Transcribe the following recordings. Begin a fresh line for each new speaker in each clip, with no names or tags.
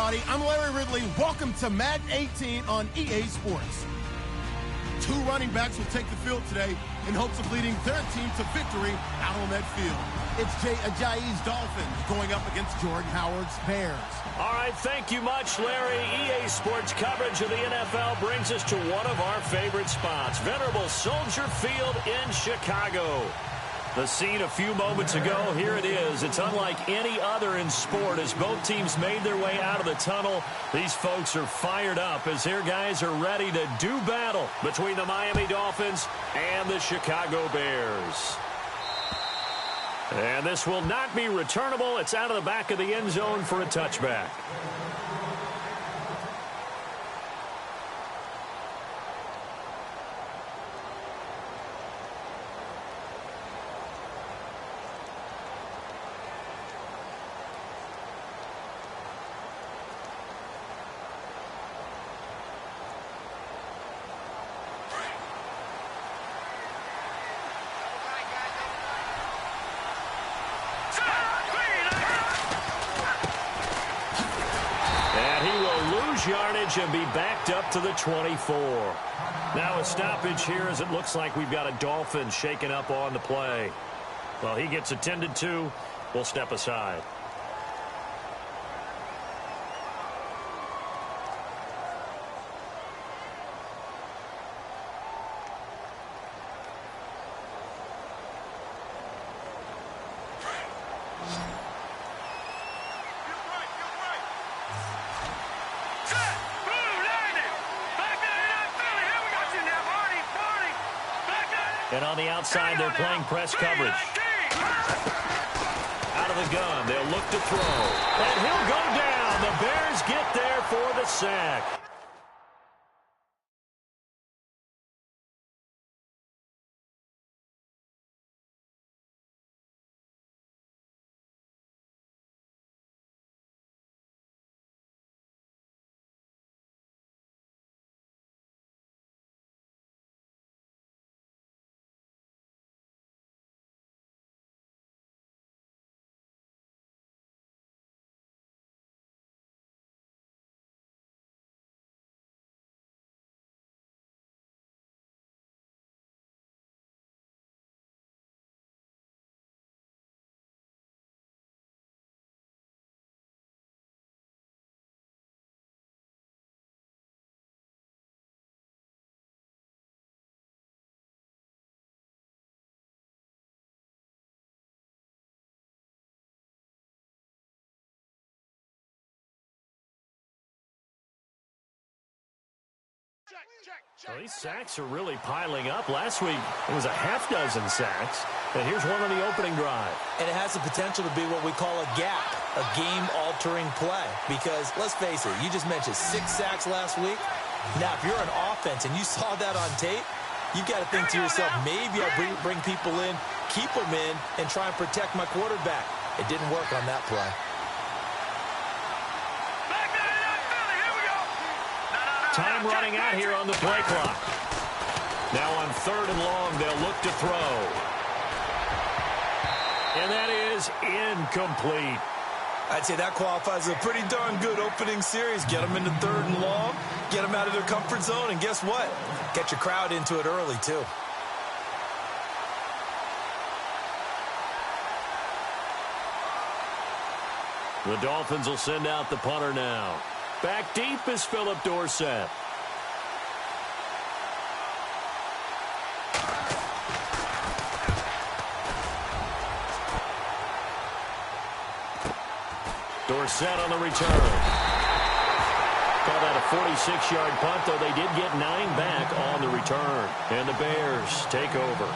everybody. I'm Larry Ridley. Welcome to Madden 18 on EA Sports. Two running backs will take the field today in hopes of leading their team to victory out on that field. It's Jay Ajayi's Dolphins going up against Jordan Howard's Bears.
All right, thank you much, Larry. EA Sports coverage of the NFL brings us to one of our favorite spots, venerable Soldier Field in Chicago. The scene a few moments ago, here it is. It's unlike any other in sport as both teams made their way out of the tunnel. These folks are fired up as their guys are ready to do battle between the Miami Dolphins and the Chicago Bears. And this will not be returnable. It's out of the back of the end zone for a touchback. Yardage and be backed up to the 24. Now a stoppage here as it looks like we've got a Dolphin shaken up on the play. Well, he gets attended to. We'll step aside. And on the outside, they're playing press coverage. Out of the gun, they'll look to throw. And he'll go down. The Bears get there for the sack. Well, these sacks are really piling up. Last week, it was a half dozen sacks. And here's one on the opening drive.
And it has the potential to be what we call a gap, a game-altering play. Because, let's face it, you just mentioned 6 sacks last week. Now, if you're an offense and you saw that on tape, you've got to think to yourself, maybe I'll bring people in, keep them in, and try and protect my quarterback. It didn't work on that play.
Time running out here on the play clock. Now on 3rd and long, they'll look to throw. And that is incomplete.
I'd say that qualifies as a pretty darn good opening series. Get them into 3rd and long, get them out of their comfort zone, and guess what? Get your crowd into it early, too.
The Dolphins will send out the punter now. Back deep is Philip Dorsett. Dorsett on the return. Call that a 46-yard punt, though they did get 9 back on the return. And the Bears take over.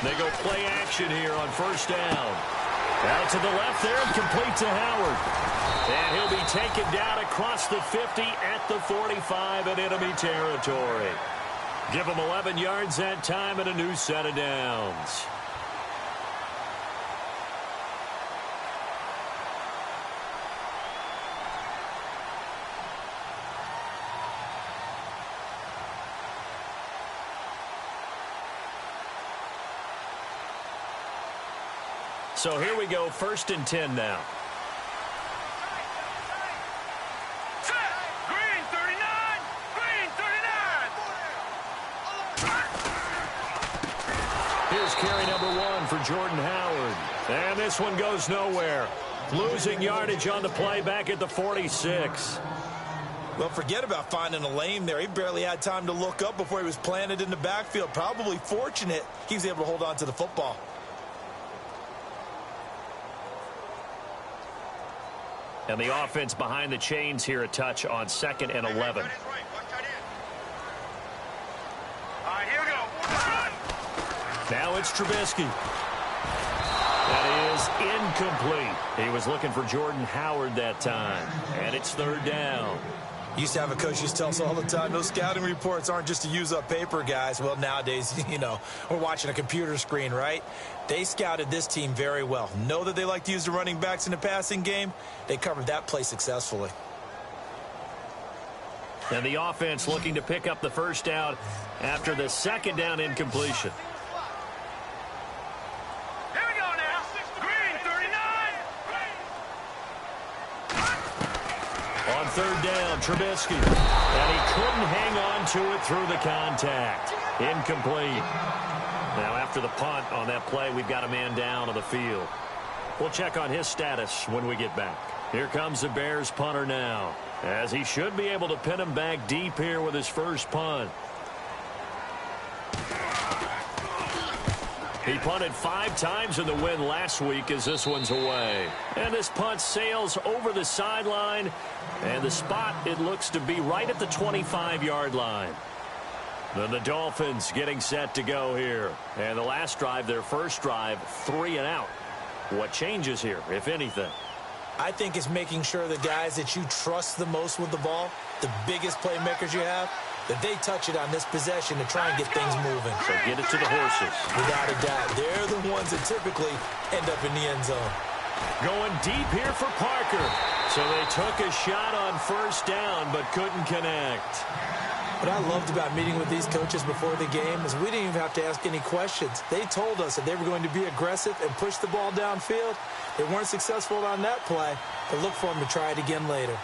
They go play action here on 1st down. Out to the left there and complete to Howard. And he'll be taken down across the 50 at the 45 in enemy territory. Give him 11 yards that time and a new set of downs. So here we go, 1st and 10 now.
Green 39! Green 39!
Here's carry number 1 for Jordan Howard. And this one goes nowhere. Losing yardage on the play back at the 46.
Well, forget about finding a lane there. He barely had time to look up before he was planted in the backfield. Probably fortunate he was able to hold on to the football.
And the offense behind the chains here, a touch on 2nd and 11.
All right, here we go.
Now it's Trubisky. That is incomplete. He was looking for Jordan Howard that time. And it's 3rd down.
Used to have a coach used to tell us all the time, those scouting reports aren't just to use up paper, guys. Well, nowadays, we're watching a computer screen, right? They scouted this team very well. Know that they like to use the running backs in the passing game. They covered that play successfully.
And the offense looking to pick up the 1st down after the 2nd down incompletion.
Here we go now. Green 39!
On 3rd down, Trubisky. And he couldn't hang on to it through the contact. Incomplete. Now after the punt on that play, we've got a man down on the field. We'll check on his status when we get back. Here comes the Bears punter now, as he should be able to pin him back deep here with his first punt. He punted 5 times in the win last week as this one's away. And this punt sails over the sideline, and the spot, it looks to be right at the 25-yard line. Then the Dolphins getting set to go here. And the last drive, their first drive, 3 and out. What changes here, if anything?
I think it's making sure the guys that you trust the most with the ball, the biggest playmakers you have, that they touch it on this possession to try and get things moving.
So get it to the horses.
Without a doubt, they're the ones that typically end up in the end zone.
Going deep here for Parker. So they took a shot on 1st down, but couldn't connect.
What I loved about meeting with these coaches before the game is we didn't even have to ask any questions. They told us that they were going to be aggressive and push the ball downfield. They weren't successful on that play, but look for them to try it again later.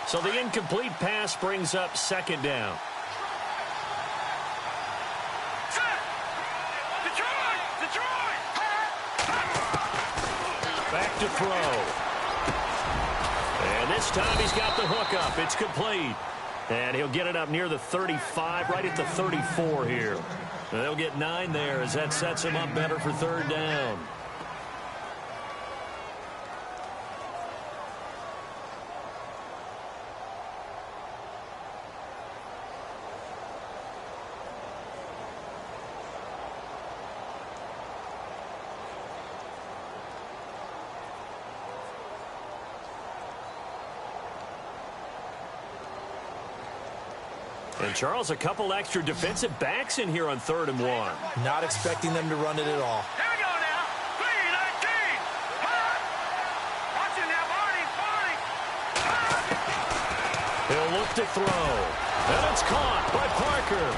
So the incomplete pass brings up 2nd down. Back to throw. And this time he's got the hook up. It's complete. And he'll get it up near the 35, right at the 34 here. And they'll get 9 there as that sets him up better for 3rd down. And, Charles, a couple extra defensive backs in here on 3rd and 1.
Not expecting them to run it at all.
Here we go now. Green 19. Watch it now, Barney.
He'll look to throw. And it's caught by Parker.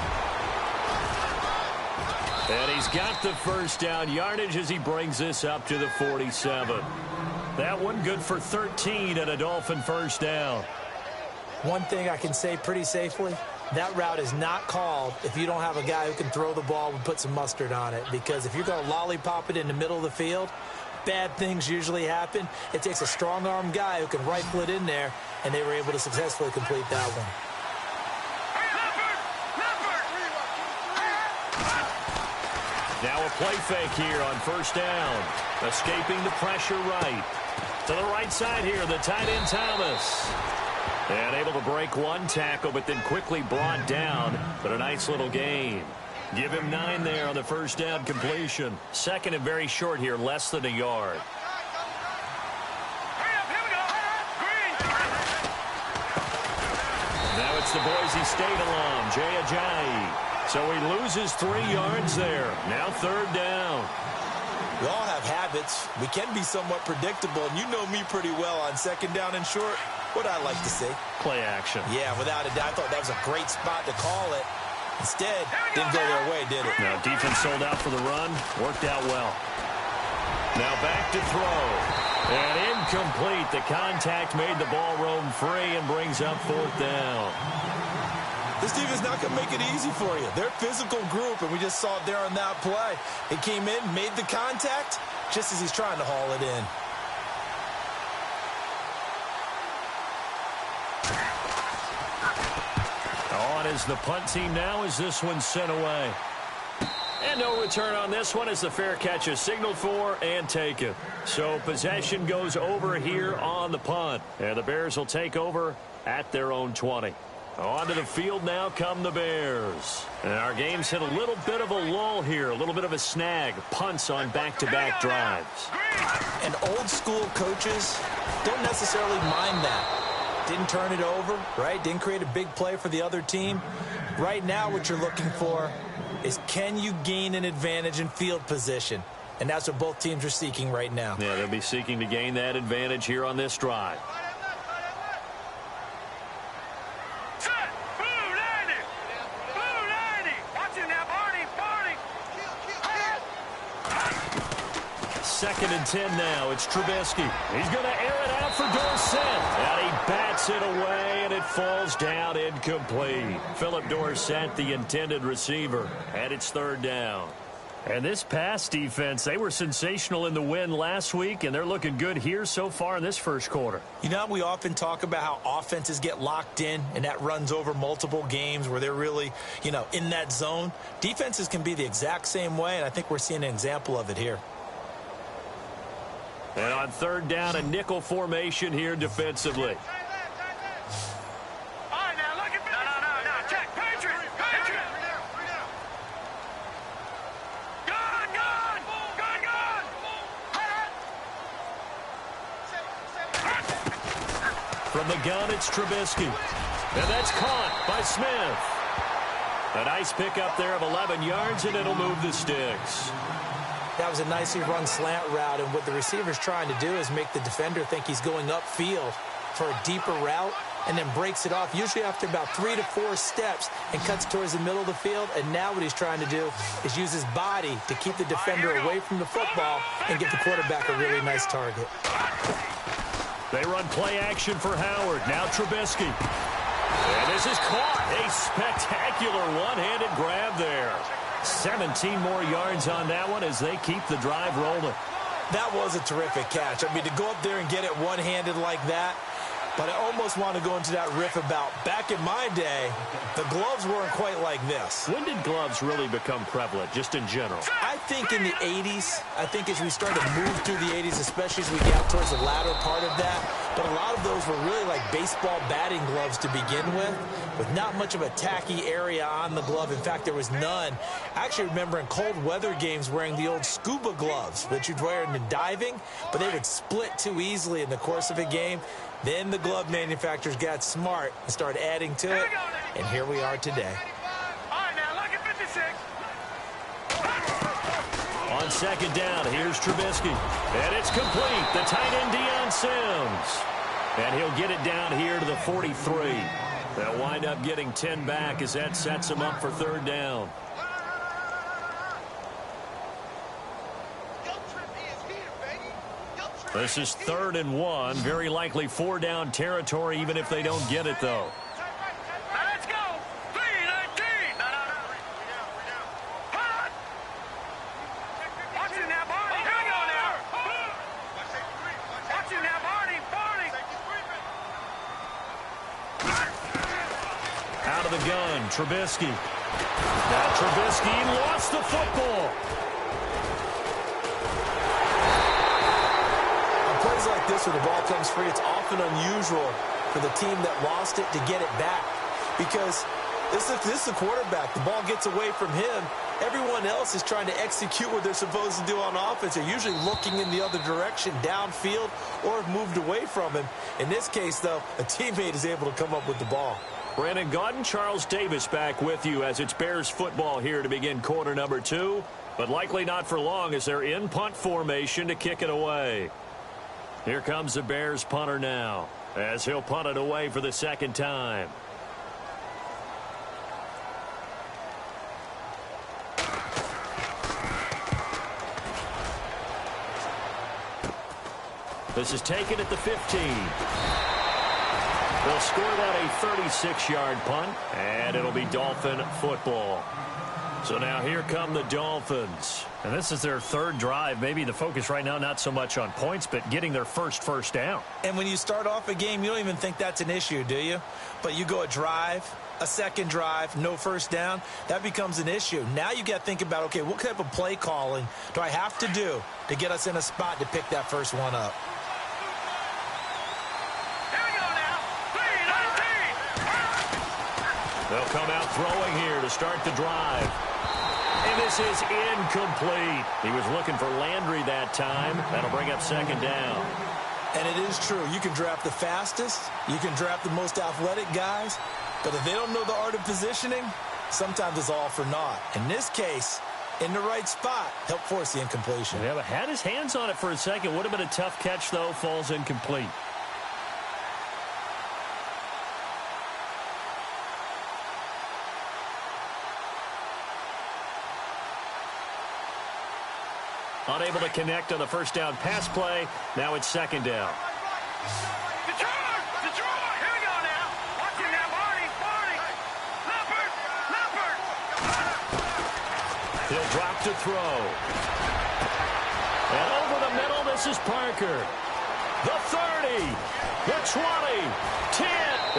And he's got the 1st down yardage as he brings this up to the 47. That one good for 13 and a Dolphin 1st down.
One thing I can say pretty safely, that route is not called if you don't have a guy who can throw the ball and put some mustard on it. Because if you're going to lollipop it in the middle of the field, bad things usually happen. It takes a strong-arm guy who can rifle it in there, and they were able to successfully complete that one.
Now a play fake here on 1st down. Escaping the pressure right. To the right side here, the tight end Thomas. And able to break one tackle, but then quickly brought down. But a nice little gain. Give him 9 there on the 1st down completion. 2nd and very short here, less than a yard. Now it's the Boise State alum, Jay Ajayi. So he loses 3 yards there. Now 3rd down.
We all have habits. We can be somewhat predictable, and you know me pretty well on second down and short. What I like to see.
Play action.
Yeah, without a doubt. I thought that was a great spot to call it. Instead, didn't go their way, did it?
Now, defense sold out for the run. Worked out well. Now back to throw. And incomplete. The contact made the ball roam free and brings up fourth down.
This defense not going to make it easy for you. They're a physical group, and we just saw it there on that play. It came in, made the contact, just as he's trying to haul it in.
On is the punt team now as this one's sent away. And no return on this one as the fair catch is signaled for and taken. So possession goes over here on the punt. And the Bears will take over at their own 20. Onto the field now come the Bears. And our game's hit a little bit of a lull here, a little bit of a snag. Punts on back-to-back drives.
And old-school coaches don't necessarily mind that. Didn't turn it over, right? Didn't create a big play for the other team. Right now what you're looking for is can you gain an advantage in field position? And that's what both teams are seeking right now.
Yeah, they'll be seeking to gain that advantage here on this drive. Second and 10 now. It's Trubisky. He's going to air it out for Dorsett. And he bats it away, and it falls down incomplete. Philip Dorsett, the intended receiver, and it's third down. And this pass defense, they were sensational in the win last week, and they're looking good here so far in this first quarter.
You know, we often talk about how offenses get locked in, and that runs over multiple games where they're really, you know, in that zone. Defenses can be the exact same way, and I think we're seeing an example of it here.
And on third down, a nickel formation here defensively. From the gun, it's Trubisky. And that's caught by Smith. A nice pickup there of 11 yards, and it'll move the sticks.
That was a nicely run slant route, and what the receiver's trying to do is make the defender think he's going upfield for a deeper route and then breaks it off, usually after about 3 to 4 steps, and cuts towards the middle of the field. And now what he's trying to do is use his body to keep the defender away from the football and give the quarterback a really nice target.
They run play action for Howard. Now Trubisky. And this is caught. A spectacular one-handed grab there. 17 more yards on that one as they keep the drive rolling.
That was a terrific catch. I mean, to go up there and get it one-handed like that, but I almost want to go into that riff about back in my day, the gloves weren't quite like this.
When did gloves really become prevalent, just in general?
I think in the 80s. I think as we started to move through the 80s, especially as we got towards the latter part of that. But a lot of those were really like baseball batting gloves to begin with not much of a tacky area on the glove. In fact, there was none. I actually remember in cold weather games wearing the old scuba gloves that you'd wear in diving, but they would split too easily in the course of a game. Then the glove manufacturers got smart and started adding to it, and here we are today.
All right, now look at 56.
On second down, here's Trubisky. And it's complete. The tight end, Deion Sims. And he'll get it down here to the 43. They'll wind up getting 10 back as that sets him up for third down. This is 3rd and 1. Very likely 4-down territory, even if they don't get it, though.
Now let's go. 3-19. No. Hot. Watch it now, Barney. Here we go now. Watch it now, Barney.
Out of the gun, Trubisky. Now Trubisky lost the football.
Plays like this where the ball comes free, it's often unusual for the team that lost it to get it back, because this is the quarterback. The ball gets away from him. Everyone else is trying to execute what they're supposed to do on offense. They're usually looking in the other direction, downfield, or have moved away from him. In this case, though, a teammate is able to come up with the ball.
Brandon Gaudin, Charles Davis back with you as it's Bears football here to begin quarter number 2. but likely not for long as they're in punt formation to kick it away. Here comes the Bears punter now, as he'll punt it away for the second time. This is taken at the 15. They'll score that a 36-yard punt, and it'll be Dolphin football. So now here come the Dolphins.
And this is their third drive. Maybe the focus right now not so much on points, but getting their first down.
And when you start off a game, you don't even think that's an issue, do you? But you go a drive, a second drive, no first down, that becomes an issue. Now you got to think about, okay, what type of play calling do I have to do to get us in a spot to pick that first one up?
They'll come out throwing here to start the drive. And this is incomplete. He was looking for Landry that time. That'll bring up second down.
And it is true. You can draft the fastest. You can draft the most athletic guys. But if they don't know the art of positioning, sometimes it's all for naught. In this case, in the right spot, help force the incompletion.
Yeah, but had his hands on it for a second. Would have been a tough catch, though. Falls incomplete. Unable to connect on the first down pass play. Now it's second down.
Detroit! Detroit! Here we go now. Watch it now, Barney. Leopard!
He'll drop to throw. And over the middle, this is Parker. The 30, the 20, 10,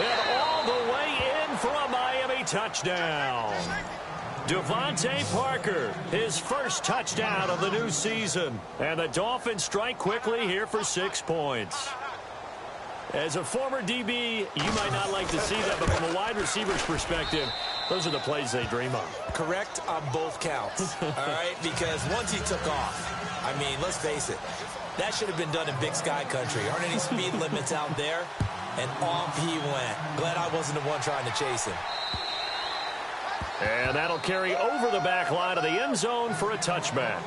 and all the way in for a Miami touchdown. Devontae Parker, his first touchdown of the new season. And the Dolphins strike quickly here for 6 points. As a former DB, you might not like to see that, but from a wide receiver's perspective, those are the plays they dream of.
Correct on both counts, all right? Because once he took off, I mean, let's face it, that should have been done in Big Sky country. Aren't any speed limits out there? And off he went. Glad I wasn't the one trying to chase him.
And that'll carry over the back line of the end zone for a touchback.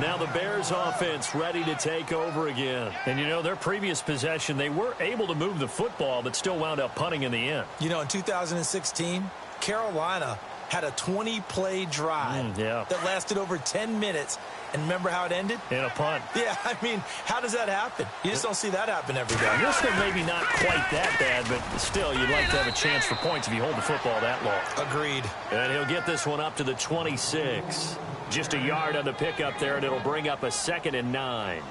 Now the Bears offense ready to take over again.
And, you know, their previous possession, they were able to move the football, but still wound up punting in the end.
You know, in 2016, Carolina had a 20-play drive that lasted over 10 minutes. And remember how it ended?
In a punt.
Yeah, I mean, how does that happen? You just don't see that happen every day.
This one maybe not quite that bad, but still, you'd like to have a chance for points if you hold the football that long.
Agreed.
And he'll get this one up to the 26. Just a yard on the pickup there, and it'll bring up a 2nd and 9.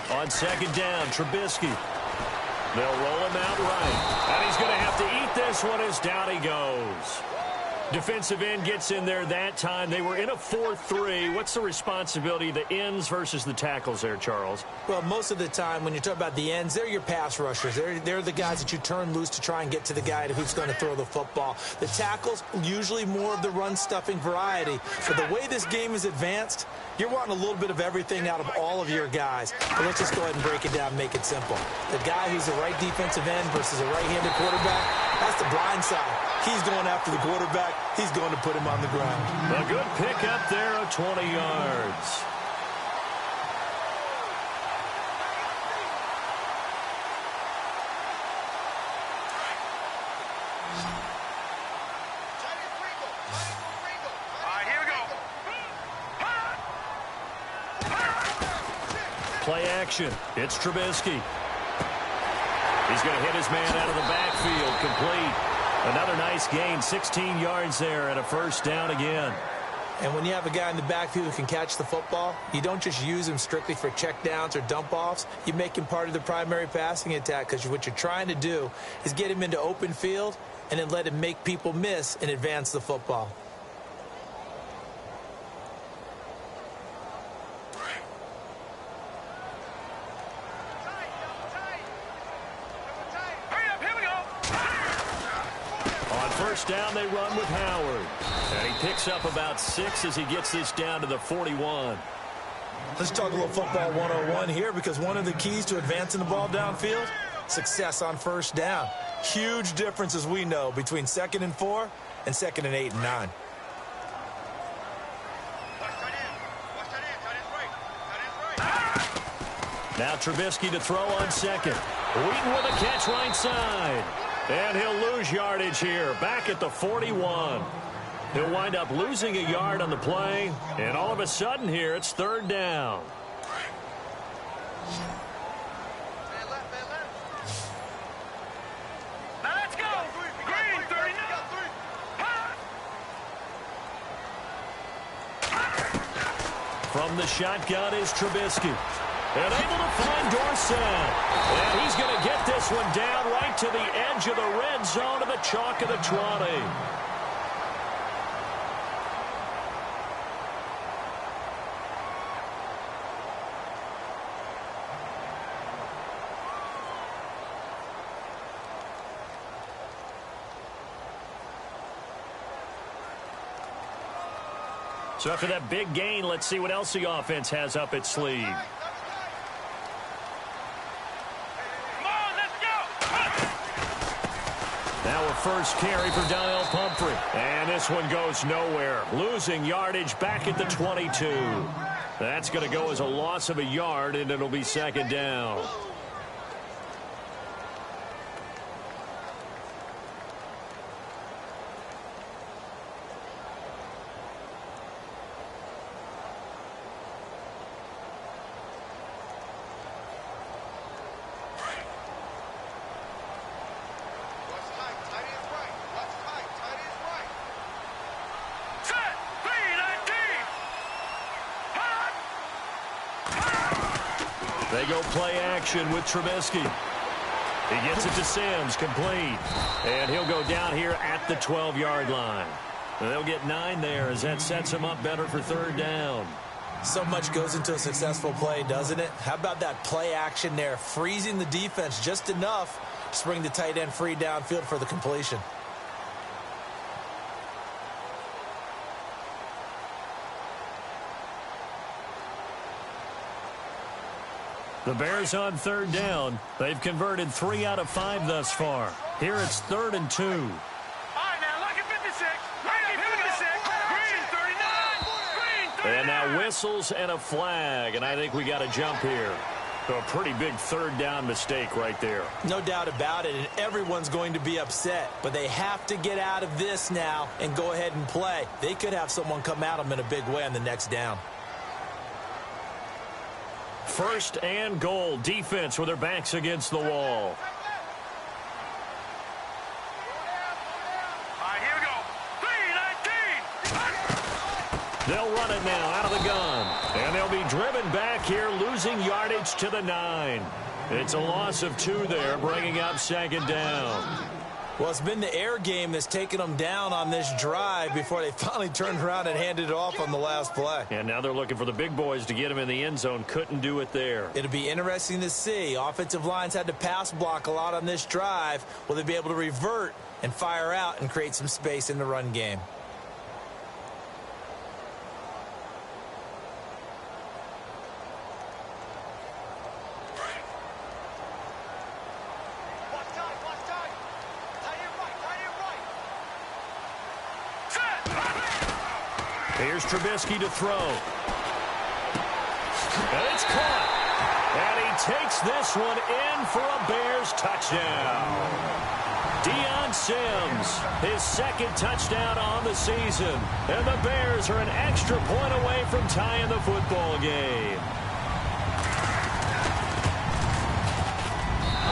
On second down, Trubisky. They'll roll him out right. And he's going to have to eat this one as down he goes. Defensive end gets in there that time. They were in a 4-3. What's the responsibility of the ends versus the tackles there, Charles?
Well, most of the time when you talk about the ends, they're your pass rushers. They're the guys that you turn loose to try and get to the guy who's going to throw the football. The tackles, usually more of the run-stuffing variety. But the way this game is advanced, you're wanting a little bit of everything out of all of your guys. But let's just go ahead and break it down and make it simple. The guy who's the right defensive end versus a right-handed quarterback, that's the blind side. He's going after the quarterback. He's going to put him on the ground.
A good pickup there of 20 yards. Play action. It's Trubisky. He's going to hit his man out of the backfield. Complete. Another nice gain. 16 yards there and a first down again.
And when you have a guy in the backfield who can catch the football, you don't just use him strictly for checkdowns or dump-offs. You make him part of the primary passing attack because what you're trying to do is get him into open field and then let him make people miss and advance the football.
first down, they run with Howard. And he picks up about 6 as he gets this down to the 41.
Let's talk a little football 101 here, because one of the keys to advancing the ball downfield, success on first down. Huge difference, as we know, between 2nd and 4 and 2nd and 8 and 9.
Now Trubisky to throw on 2nd. Wheaton with a catch right side. And he'll lose yardage here, back at the 41. He'll wind up losing a yard on the play, and all of a sudden here, it's 3rd down.
Now let's go. Green, 39.
From the shotgun is Trubisky. And able to find Dorsett. And he's going to get this one down right to the edge of the red zone of the chalk of the 20. So after that big gain, let's see what else the offense has up its sleeve. Now a first carry for Donnell Pumphrey. And this one goes nowhere. Losing yardage back at the 22. That's going to go as a loss of a yard, and it'll be 2nd down. They go play action with Trubisky. He gets it to Sims, complete. And he'll go down here at the 12-yard line. They'll get 9 there as that sets him up better for 3rd down.
So much goes into a successful play, doesn't it? How about that play action there, freezing the defense just enough to bring the tight end free downfield for the completion.
The Bears on 3rd down. They've converted 3 out of 5 thus far. Here it's 3rd and 2.
All right, now, look at 56. Look at 56. Green, 39. Green, 39.
And now whistles and a flag, and I think we got a jump here. So a pretty big 3rd down mistake right there.
No doubt about it, and everyone's going to be upset. But they have to get out of this now and go ahead and play. They could have someone come at them in a big way on the next down.
1st and goal. Defense with their backs against the wall.
All right, here we go. 3-19.
They'll run it now out of the gun. And they'll be driven back here, losing yardage to the 9. It's a loss of 2 there, bringing up 2nd down.
Well, it's been the air game that's taken them down on this drive before they finally turned around and handed it off on the last play.
And now they're looking for the big boys to get him in the end zone. Couldn't do it there.
It'll be interesting to see. Offensive lines had to pass block a lot on this drive. Will they be able to revert and fire out and create some space in the run game?
Here's Trubisky to throw. And it's caught. And he takes this one in for a Bears touchdown. Deion Sims, his 2nd touchdown on the season. And the Bears are an extra point away from tying the football game.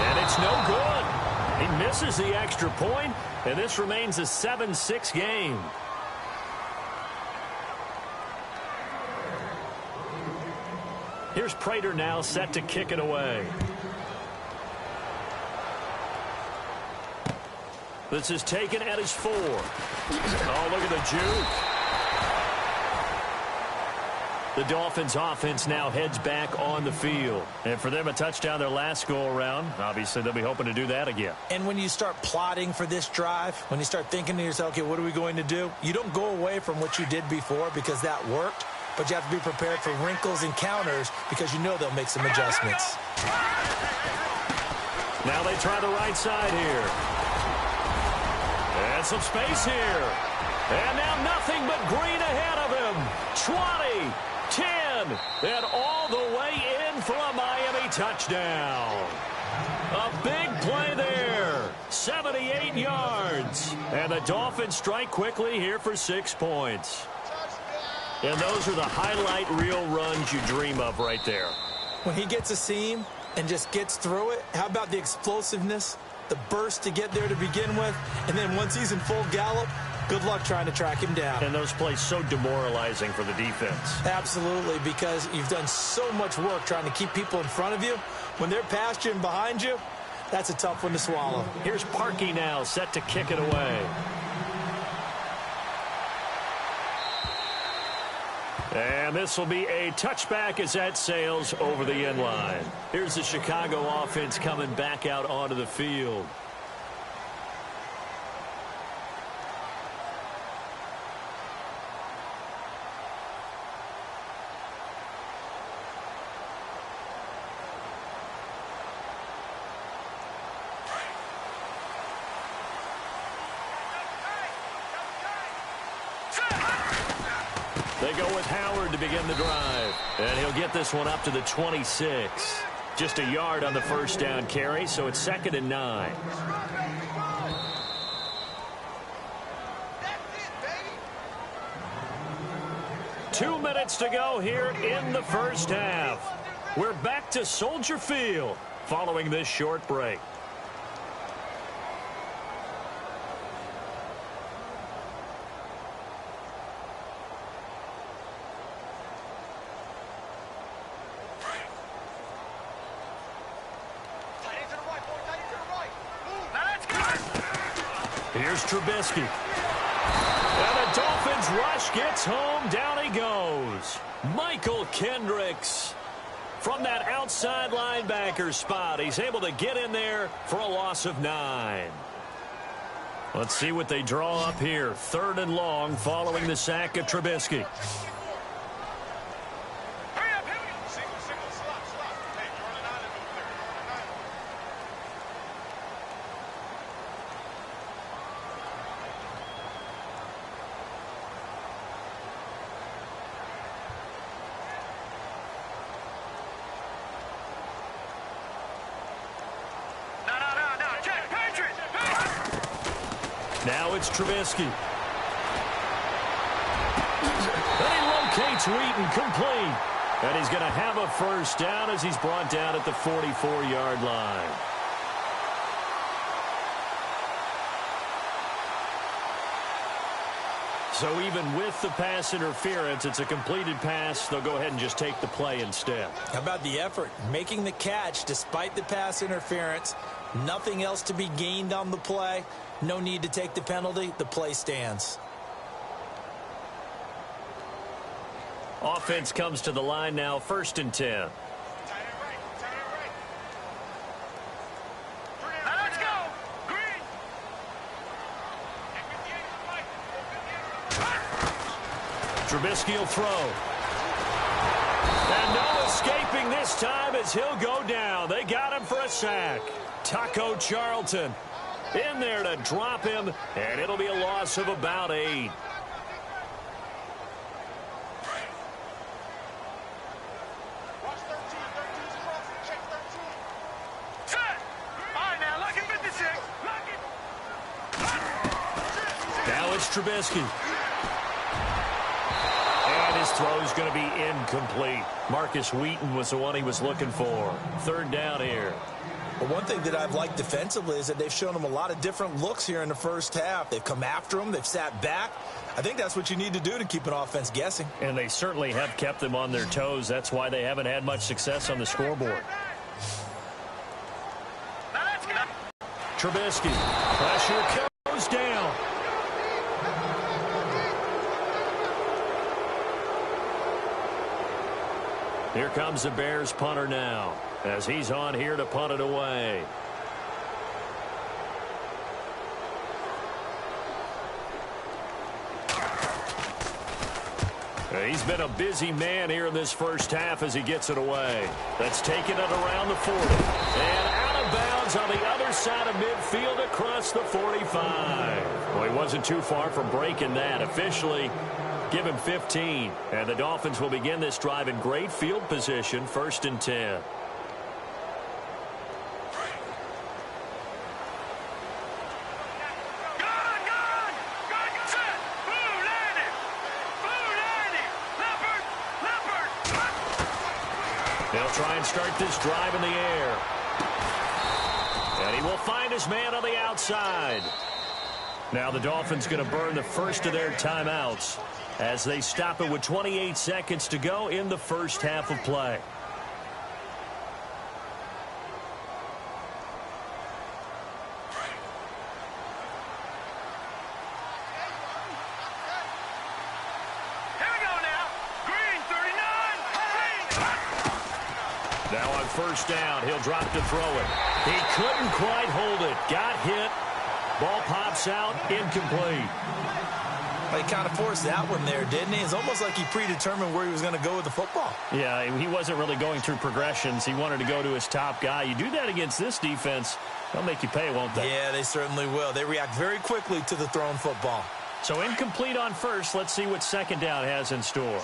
And it's no good. He misses the extra point, and this remains a 7-6 game. Here's Prater now set to kick it away. This is taken at his 4. Oh, look at the juke. The Dolphins offense now heads back on the field. And for them, a touchdown their last go-around. Obviously, they'll be hoping to do that again.
And when you start plotting for this drive, when you start thinking to yourself, okay, what are we going to do? You don't go away from what you did before because that worked, but you have to be prepared for wrinkles and counters because you know they'll make some adjustments.
Now they try the right side here. And some space here. And now nothing but green ahead of him. 20. 10, and all the way in for a Miami touchdown. A big play there, 78 yards. And the Dolphins strike quickly here for 6 points. And those are the highlight reel runs you dream of right there.
When he gets a seam and just gets through it, how about the explosiveness, the burst to get there to begin with, and then once he's in full gallop, good luck trying to track him down.
And those plays so demoralizing for the defense.
Absolutely, because you've done so much work trying to keep people in front of you. When they're past you and behind you, that's a tough one to swallow.
Here's Parkey now, set to kick it away. And this will be a touchback as that sails over the end line. Here's the Chicago offense coming back out onto the field. They go with Howard to begin the drive. And he'll get this one up to the 26. Just a yard on the first down carry, so it's 2nd and 9. Two minutes to go here in the first half. We're back to Soldier Field following this short break. Here's Trubisky. And the Dolphins rush gets home. Down he goes. Michael Kendricks from that outside linebacker spot. He's able to get in there for a loss of 9. Let's see what they draw up here. 3rd and long following the sack of Trubisky. Now it's Trubisky. And he locates Wheaton complete. And he's going to have a first down as he's brought down at the 44-yard line. So even with the pass interference, it's a completed pass. They'll go ahead and just take the play instead.
How about the effort? Making the catch despite the pass interference. Nothing else to be gained on the play. No need to take the penalty. The play stands.
Offense comes to the line now, 1st and 10.
Let's go. Green.
Trubisky will throw. And no escaping this time as he'll go down. They got him for a sack. Taco Charlton in there to drop him, and it'll be a loss of about 8.
Set. All right, now, lock it 56. Lock it.
Now it's Trubisky. And his throw's going to be incomplete. Marcus Wheaton was the one he was looking for. 3rd down here.
But one thing that I've liked defensively is that they've shown him a lot of different looks here in the first half. They've come after him. They've sat back. I think that's what you need to do to keep an offense guessing.
And they certainly have kept them on their toes. That's why they haven't had much success on the scoreboard. Trubisky. Pressure goes down. Here comes the Bears punter now, as he's on here to punt it away. He's been a busy man here in this first half as he gets it away. That's taking it around the 40. And out of bounds on the other side of midfield across the 45. Well, he wasn't too far from breaking that. Officially, give him 15. And the Dolphins will begin this drive in great field position, 1st and 10. They'll try and start this drive in the air. And he will find his man on the outside. Now the Dolphins going to burn the first of their timeouts as they stop it with 28 seconds to go in the first half of play. Now on first down, he'll drop to throw it. He couldn't quite hold it. Got hit. Ball pops out, incomplete.
He kind of forced that one there, didn't he? It's almost like he predetermined where he was going to go with the football.
Yeah, he wasn't really going through progressions. He wanted to go to his top guy. You do that against this defense, they'll make you pay, won't they?
Yeah, they certainly will. They react very quickly to the thrown football.
So incomplete on first. Let's see what second down has in store.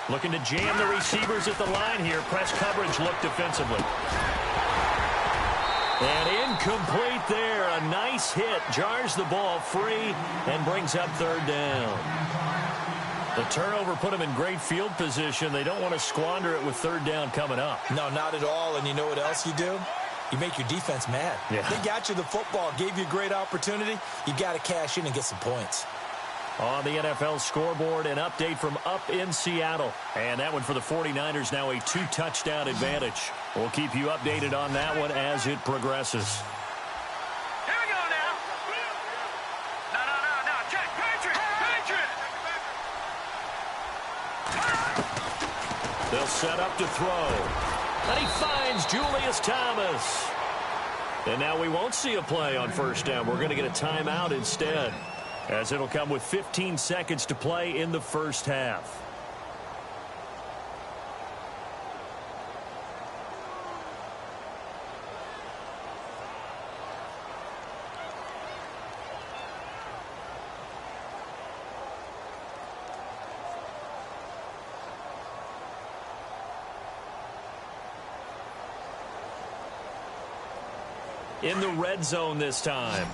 Looking to jam the receivers at the line here. Press coverage look defensively. And incomplete there. A nice hit. Jars the ball free and brings up third down. The turnover put them in great field position. They don't want to squander it with third down coming up.
No, not at all. And you know what else you do? You make your defense mad.
Yeah.
They got you the football, gave you a great opportunity. You got to cash in and get some points.
On the NFL scoreboard, an update from up in Seattle. And that one for the 49ers, now a 2-touchdown advantage. We'll keep you updated on that one as it progresses.
Here we go now. No. Check. Patriot.
They'll set up to throw. And he finds Julius Thomas. And now we won't see a play on first down. We're going to get a timeout instead, as it'll come with 15 seconds to play in the first half. In the red zone this time.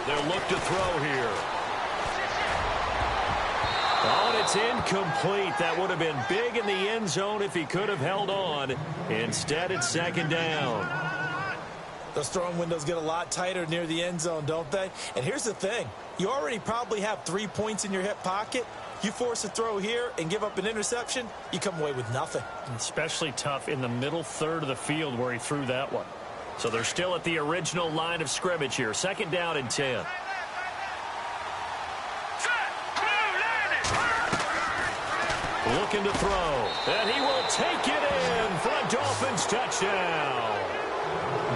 They'll look to throw here. Oh, and it's incomplete. That would have been big in the end zone if he could have held on. Instead, it's second down.
Those throwing windows get a lot tighter near the end zone, don't they? And here's the thing. You already probably have 3 points in your hip pocket. You force a throw here and give up an interception, you come away with nothing.
Especially tough in the middle third of the field where he threw that one.
So they're still at the original line of scrimmage here. Second down and 10. Looking to throw. And he will take it in for a Dolphins touchdown.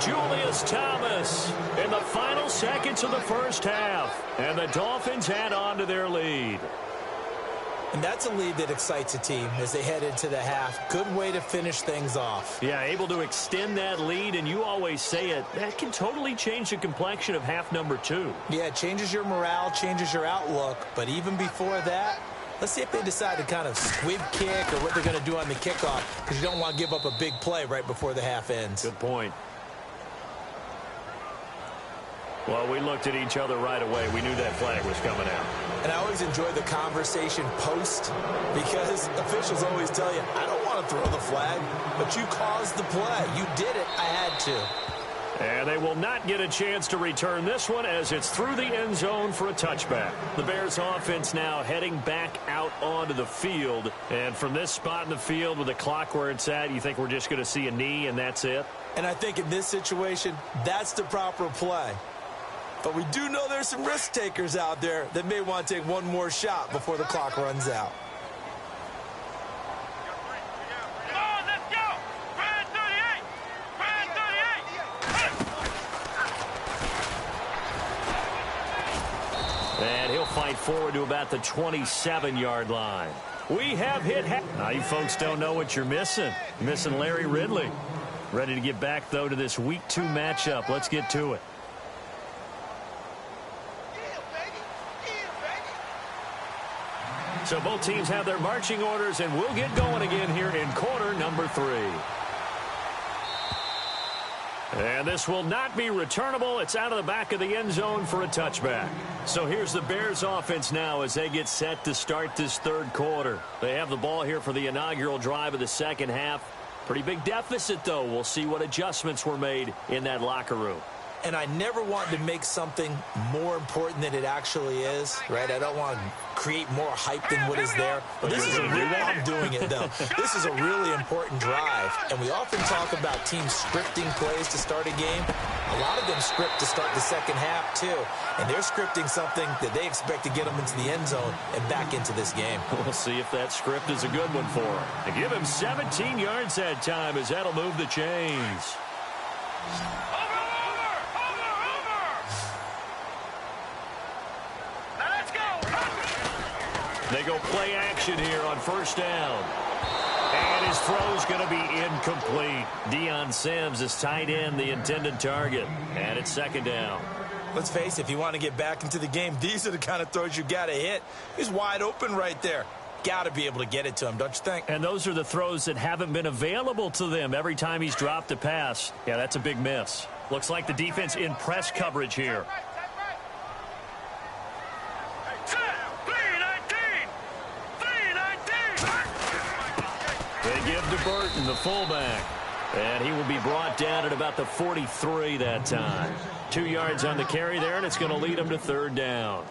Julius Thomas in the final seconds of the first half. And the Dolphins add on to their lead.
And that's a lead that excites a team as they head into the half. Good way to finish things off.
Yeah, able to extend that lead, and you always say it, that can totally change the complexion of half number 2.
Yeah, it changes your morale, changes your outlook. But even before that, let's see if they decide to kind of squib kick or what they're going to do on the kickoff, because you don't want to give up a big play right before the half ends.
Good point. Well, we looked at each other right away. We knew that flag was coming out.
And I always enjoy the conversation post, because officials always tell you, I don't want to throw the flag, but you caused the play. You did it. I had to.
And they will not get a chance to return this one as it's through the end zone for a touchback. The Bears offense now heading back out onto the field. And from this spot in the field with the clock where it's at, you think we're just going to see a knee and that's it?
And I think in this situation, that's the proper play. But we do know there's some risk takers out there that may want to take one more shot before the clock runs out.
And he'll fight forward to about the 27-yard line. We have hit. Now, you folks don't know what you're missing. You're missing Larry Ridley. Ready to get back, though, to this Week 2 matchup. Let's get to it. So both teams have their marching orders, and we'll get going again here in quarter number 3. And this will not be returnable. It's out of the back of the end zone for a touchback. So here's the Bears offense now as they get set to start this third quarter. They have the ball here for the inaugural drive of the second half. Pretty big deficit, though. We'll see what adjustments were made in that locker room.
And I never want to make something more important than it actually is, right? I don't want to create more hype than what is there. But this is I'm doing it, though. This is a really important drive. And we often talk about teams scripting plays to start a game. A lot of them script to start the second half, too. And they're scripting something that they expect to get them into the end zone and back into this game.
We'll see if that script is a good one for him. They give him 17 yards that time as that'll move the chains. They go play action here on first down. And his throw's going to be incomplete. Deion Sims is tight end, the intended target. And it's second down.
Let's face it, if you want to get back into the game, these are the kind of throws you got to hit. He's wide open right there. Got to be able to get it to him, don't you think?
And those are the throws that haven't been available to them every time he's dropped a pass. Yeah, that's a big miss. Looks like the defense in press coverage here. They give to Burton, the fullback. And he will be brought down at about the 43 that time. 2 yards on the carry there, and it's going to lead him to third down.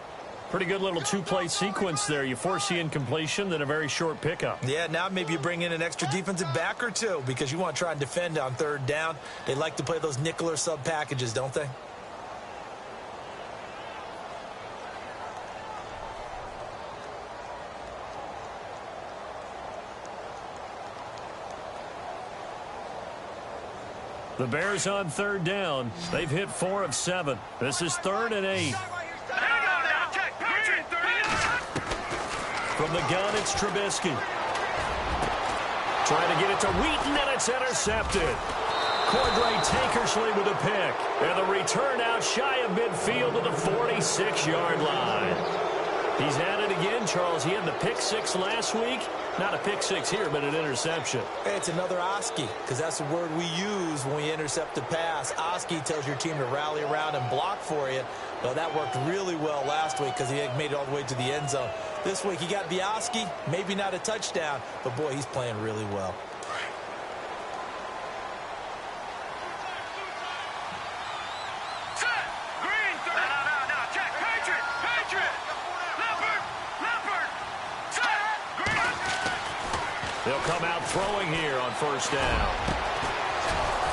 Pretty good little two-play sequence there. You force the incompletion, then a very short pickup.
Yeah, now maybe you bring in an extra defensive back or two because you want to try and defend on third down. They like to play those nickel or sub packages, don't they?
The Bears on third down. They've hit 4 of 7. This is 3rd and 8. From the gun, it's Trubisky. Trying to get it to Wheaton, and it's intercepted. Cordray Tankersley with a pick. And the return out shy of midfield to the 46-yard line. He's at it again, Charles. He had the pick 6 last week. Not a pick 6 here, but an interception.
Hey, it's another Oski, because that's the word we use when we intercept a pass. Oski tells your team to rally around and block for you. Well, that worked really well last week because he made it all the way to the end zone. This week, he got the Oski, maybe not a touchdown, but, boy, he's playing really well.
They'll come out throwing here on first down.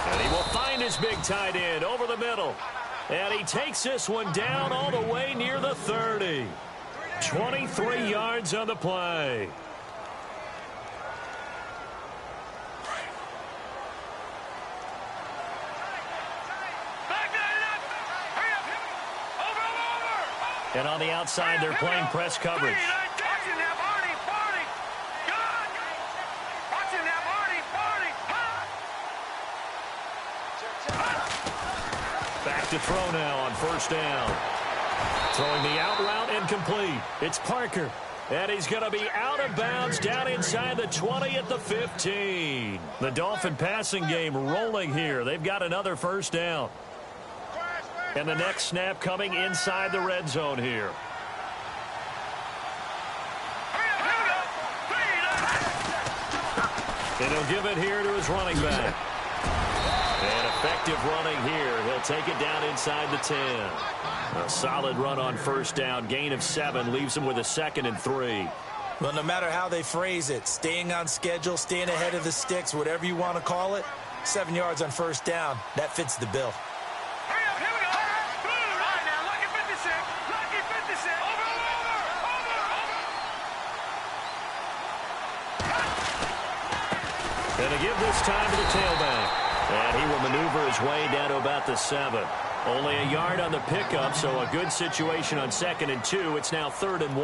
And he will find his big tight end over the middle. And he takes this one down all the way near the 30. 23 yards on the play. And on the outside, they're playing press coverage. Back to throw now on first down. Throwing the out route incomplete. It's Parker. And he's going to be out of bounds down inside the 20 at the 15. The Dolphin passing game rolling here. They've got another first down. And the next snap coming inside the red zone here. And he'll give it here to his running back. And effective running here. He'll take it down inside the 10. A solid run on first down. Gain of 7 leaves him with a 2nd and 3.
Well, no matter how they phrase it, staying on schedule, staying ahead of the sticks, whatever you want to call it, 7 yards on first down, that fits the bill.
Hurry up, here we go. All right, now, lucky 56. Lucky 56. Over.
And to give this time to the tailback. And he will maneuver his way down to about the 7. Only a yard on the pickup, so a good situation on 2nd and 2. It's now 3rd and 1.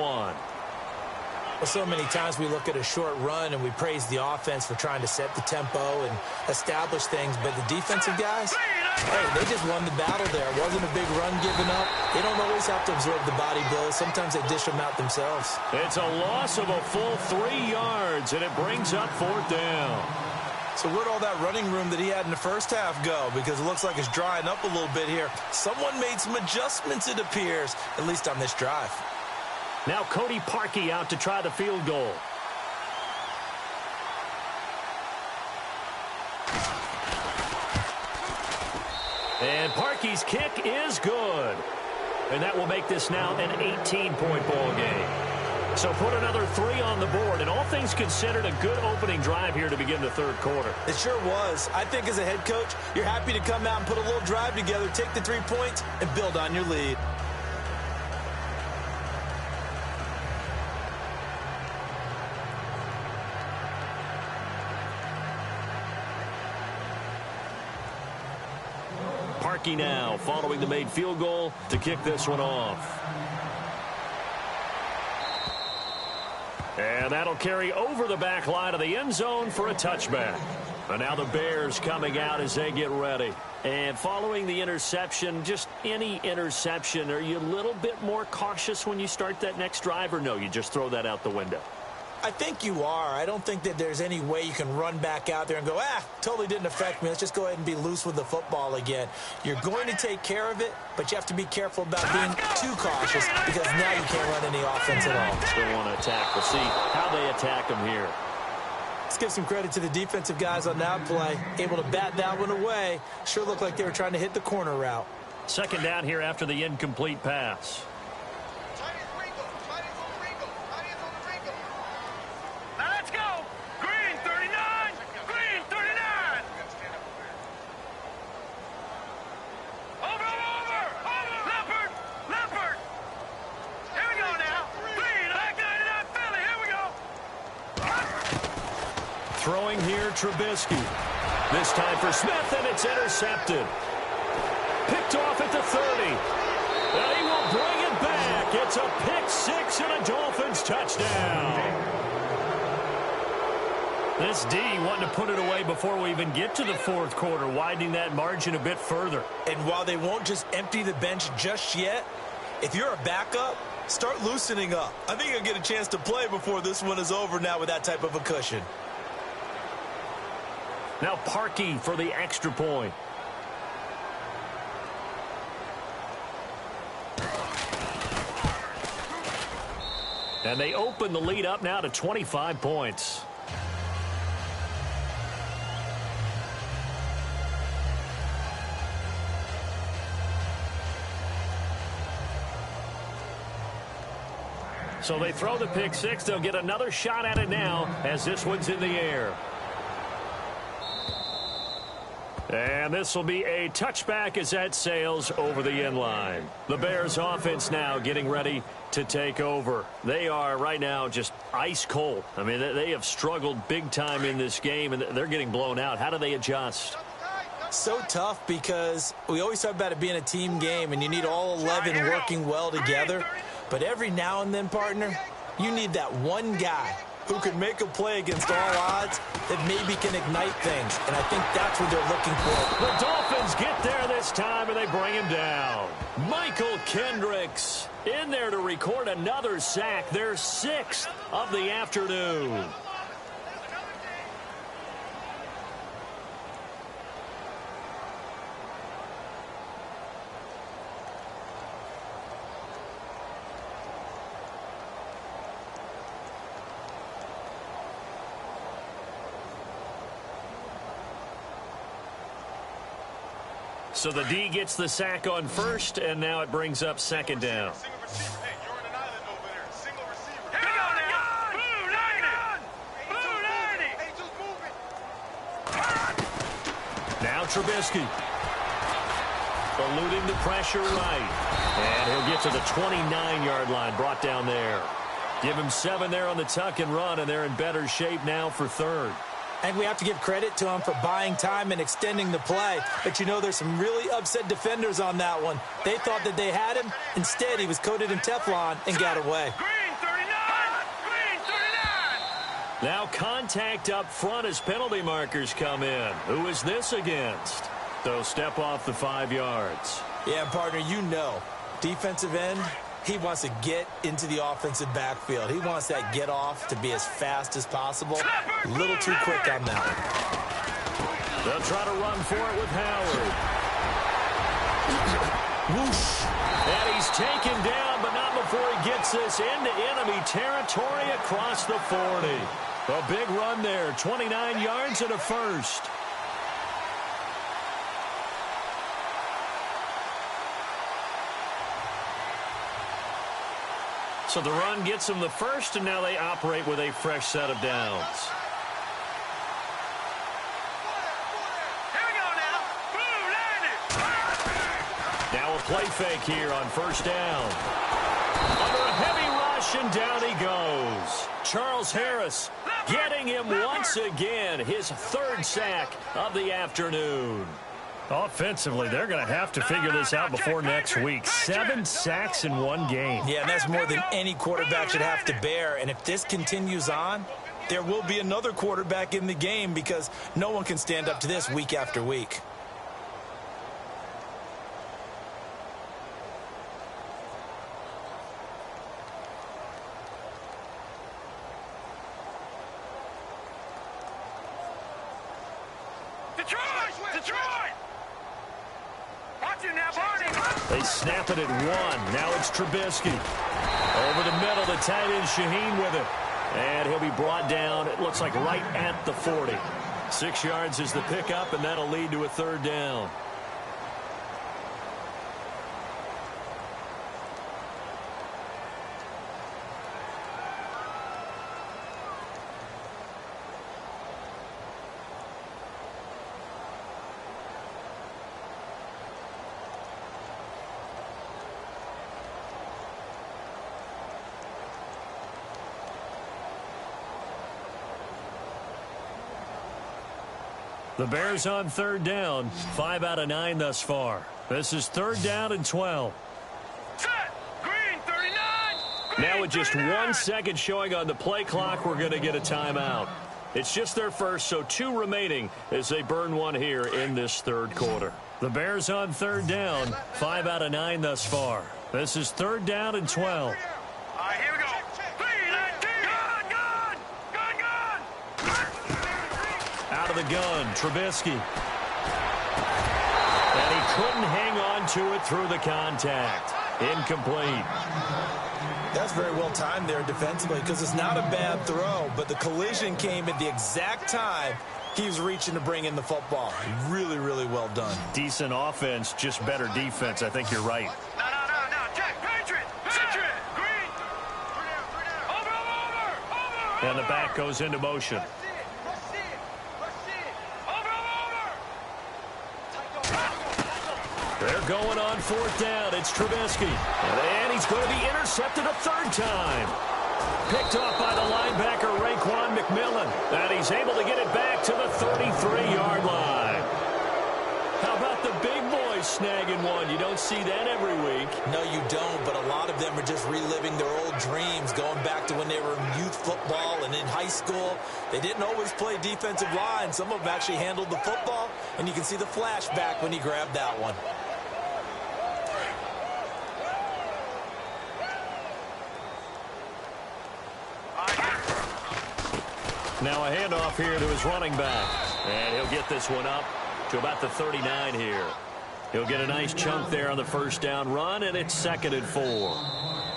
Well, so many times we look at a short run and we praise the offense for trying to set the tempo and establish things, but the defensive guys, hey, they just won the battle there. It wasn't a big run given up. They don't always have to absorb the body blows. Sometimes they dish them out themselves.
It's a loss of a full 3 yards, and it brings up 4th down.
So where'd all that running room that he had in the first half go? Because it looks like it's drying up a little bit here. Someone made some adjustments, it appears, at least on this drive.
Now Cody Parkey out to try the field goal. And Parkey's kick is good. And that will make this now an 18-point ball game. So put another 3 on the board, and all things considered, a good opening drive here to begin the 3rd quarter.
It sure was. I think as a head coach, you're happy to come out and put a little drive together, take the 3 points, and build on your lead.
Parkey now following the made field goal to kick this one off. And that'll carry over the back line of the end zone for a touchback. And now the Bears coming out as they get ready. And following the interception, just any interception, are you a little bit more cautious when you start that next drive, or no, you just throw that out the window?
I think you are. I don't think that there's any way you can run back out there and go, totally didn't affect me. Let's just go ahead and be loose with the football again. You're going to take care of it, but you have to be careful about being too cautious because now you can't run any offense at all.
Still want to attack. We'll see how they attack them here.
Let's give some credit to the defensive guys on that play. Able to bat that one away. Sure looked like they were trying to hit the corner route.
2nd down here after the incomplete pass.
Now let's go. Green 39. Green 39. Over. Leopard. Here we go now. Green, back 99 Philly. Here we go.
Throwing here, Trubisky. This time for Smith, and it's intercepted. Picked off at the 30. And he will bring it back. It's a pick 6 and a Dolphins touchdown. This D wanting to put it away before we even get to the 4th quarter, widening that margin a bit further.
And while they won't just empty the bench just yet, if you're a backup, start loosening up. I think you'll get a chance to play before this one is over now with that type of a cushion.
Now Parkey for the extra point. And they open the lead up now to 25 points. So they throw the pick 6. They'll get another shot at it now as this one's in the air. And this will be a touchback as that sails over the end line. The Bears offense now getting ready to take over. They are right now just ice cold. I mean, they have struggled big time in this game, and they're getting blown out. How do they adjust?
So tough because we always talk about it being a team game, and you need all 11 working well together. But every now and then, partner, you need that one guy who can make a play against all odds that maybe can ignite things. And I think that's what they're looking for.
The Dolphins get there this time, and they bring him down. Michael Kendricks in there to record another sack, their 6th of the afternoon. So the D gets the sack on first, and now it brings up second down.
Single receiver. Hey, you're on an island over there. Single receiver. Here we go now. Blue 90. Blue 90. Hey, just move it.
Now Trubisky. Eluding the pressure right. And he'll get to the 29-yard line, brought down there. Give him 7 there on the tuck and run, and they're in better shape now for third.
And we have to give credit to him for buying time and extending the play. But, you know, there's some really upset defenders on that one. They thought that they had him. Instead, he was coated in Teflon and got away.
Green 39. Green 39.
Now contact up front as penalty markers come in. Who is this against? They'll step off the 5 yards.
Yeah, partner, you know, defensive end, he wants to get into the offensive backfield. He wants that get off to be as fast as possible. A little too quick on that one.
They'll try to run for it with Howard. Whoosh. And he's taken down, but not before he gets this into enemy territory across the 40. A big run there, 29 yards and a first. So the run gets them the first, and now they operate with a fresh set of downs.
Here we go now. Blue 90.
Now a play fake here on first down. Under a heavy rush, and down he goes. Charles Harris getting him once again, his 3rd sack of the afternoon. Offensively, they're going to have to figure this out before next week. 7 sacks in one game.
Yeah, and that's more than any quarterback should have to bear. And if this continues on, there will be another quarterback in the game because no one can stand up to this week after week.
Detroit! Watch it now, Barney!
They snap it at 1. Now it's Trubisky. Over the middle, the tight end Shaheen with it. And he'll be brought down, it looks like right at the 40. 6 yards is the pickup, and that'll lead to a 3rd down. The Bears on 3rd down, 5 out of 9 thus far. This is 3rd down and 12.
Set! Green 39!
Now with just 1 second showing on the play clock, we're going to get a timeout. It's just their first, so 2 remaining as they burn 1 here in this 3rd quarter. The Bears on 3rd down, 5 out of 9 thus far. This is 3rd down and 12.
All right, here we go. 3-19! Gun!
Out of the gun, Trubisky. And he couldn't hang on to it through the contact. Incomplete.
That's very well timed there defensively because it's not a bad throw, but the collision came at the exact time he was reaching to bring in the football. Really, really well done.
Decent offense, just better defense. I think you're right.
No. Check. Patriot. Green. Over.
And the back goes into motion. They're going on 4th down. It's Trubisky. And he's going to be intercepted a 3rd time. Picked off by the linebacker, Raekwon McMillan. And he's able to get it back to the 33-yard line. How about the big boys snagging one? You don't see that every week.
No, you don't, but a lot of them are just reliving their old dreams, going back to when they were in youth football and in high school. They didn't always play defensive line. Some of them actually handled the football, and you can see the flashback when he grabbed that one.
Now a handoff here to his running back. And he'll get this one up to about the 39 here. He'll get a nice chunk there on the 1st down run, and it's 2nd and 4.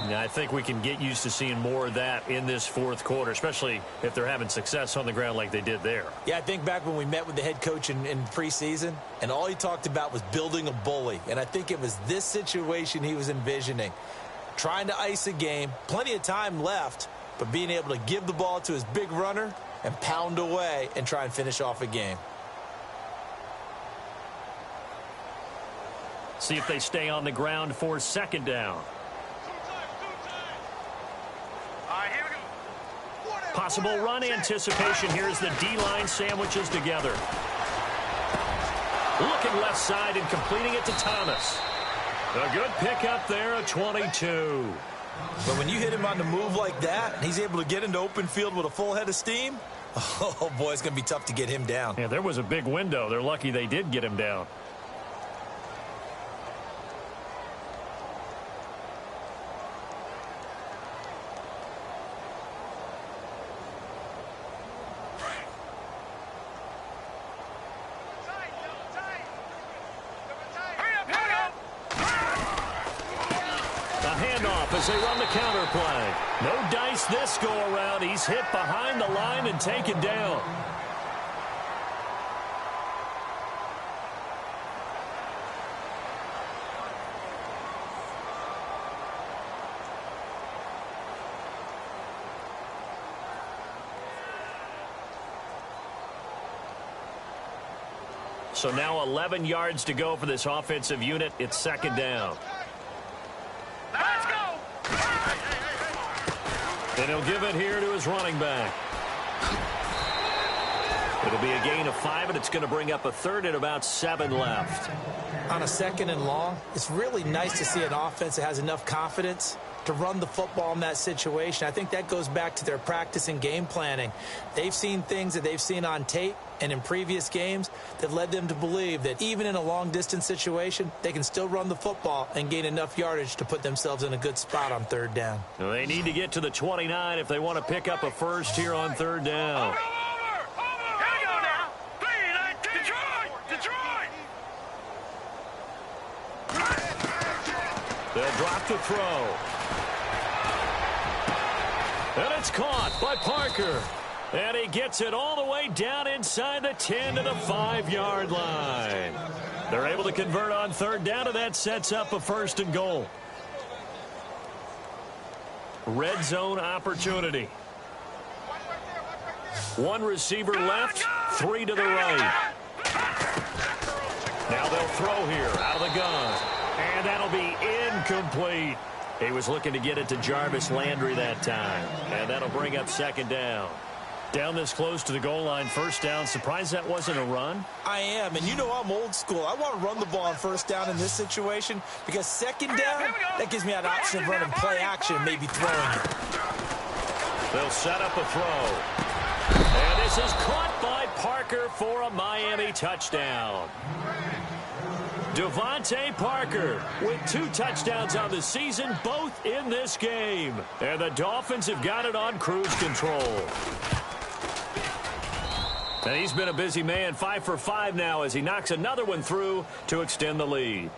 Yeah, I think we can get used to seeing more of that in this fourth quarter, especially if they're having success on the ground like they did there.
Yeah, I think back when we met with the head coach in preseason, and all he talked about was building a bully. And I think it was this situation he was envisioning. Trying to ice a game, plenty of time left, but being able to give the ball to his big runner and pound away and try and finish off a game.
See if they stay on the ground for second down. Possible run anticipation here as the D-line sandwiches together. Looking left side and completing it to Thomas. A good pickup there, a 22.
But when you hit him on the move like that, and he's able to get into open field with a full head of steam, oh, boy, it's going to be tough to get him down.
Yeah, there was a big window. They're lucky they did get him down. As they run the counter play. No dice this go around. He's hit behind the line and taken down. So now 11 yards to go for this offensive unit. It's second down.
Let's go!
And he'll give it here to his running back. It'll be a gain of 5, and it's going to bring up a third and about 7 left.
On a second and long, it's really nice to see an offense that has enough confidence to run the football in that situation. I think that goes back to their practice and game planning. They've seen things that they've seen on tape and in previous games that led them to believe that even in a long-distance situation, they can still run the football and gain enough yardage to put themselves in a good spot on third down.
Well, they need to get to the 29 if they want to pick up a first here on third down. They'll drop the throw. And it's caught by Parker. And he gets it all the way down inside the 10 to the 5-yard line. They're able to convert on third down, and that sets up a first and goal. Red zone opportunity. One receiver left, 3 to the right. Now they'll throw here out of the gun. And that'll be incomplete. He was looking to get it to Jarvis Landry that time. And that'll bring up second down. Down this close to the goal line, first down. Surprised that wasn't a run?
I am, and you know I'm old school. I want to run the ball on first down in this situation because second down, that gives me an option of running play action and maybe throwing it.
They'll set up a throw. And this is caught by Parker for a Miami touchdown. Devontae Parker with 2 touchdowns on the season, both in this game. And the Dolphins have got it on cruise control. And he's been a busy man, 5 for 5 now as he knocks another one through to extend the lead.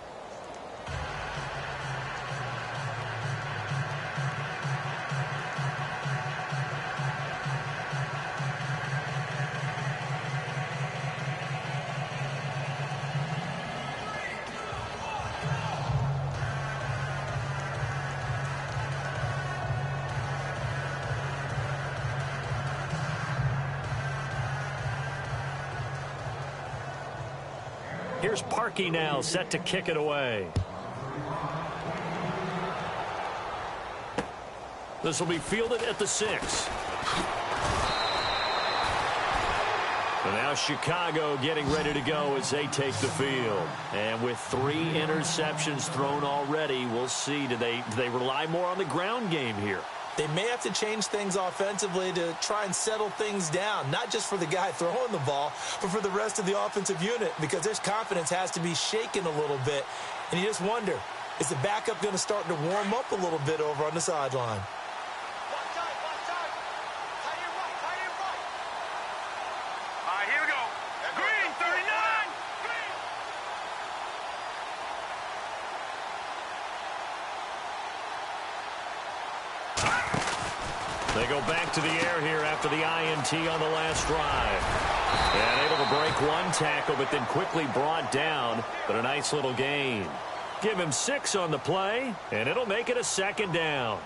Here's Parkey now, set to kick it away. This will be fielded at the 6. And now Chicago getting ready to go as they take the field. And with 3 interceptions thrown already, we'll see. Do they rely more on the ground game here?
They may have to change things offensively to try and settle things down, not just for the guy throwing the ball, but for the rest of the offensive unit, because their confidence has to be shaken a little bit. And you just wonder, is the backup going to start to warm up a little bit over on the sideline?
Here we go. Green, 39.
They go back to the air here after the INT on the last drive. And able to break one tackle, but then quickly brought down. But a nice little gain. Give him 6 on the play, and it'll make it a 2nd down.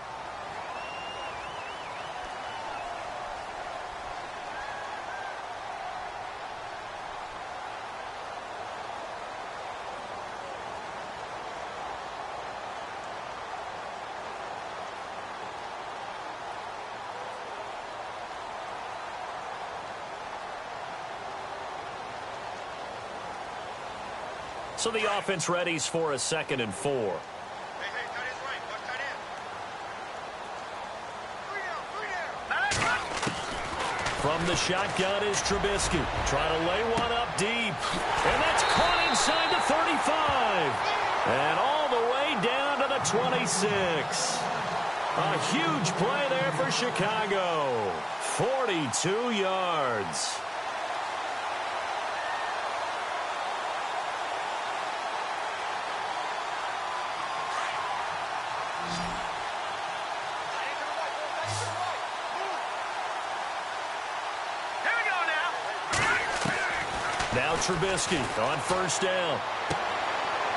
So the offense readies for a 2nd and 4.
Hey, cut his right. Watch cut in.
From the shotgun is Trubisky. Trying to lay one up deep. And that's caught inside the 35. And all the way down to the 26. A huge play there for Chicago. 42 yards. Now Trubisky on 1st down.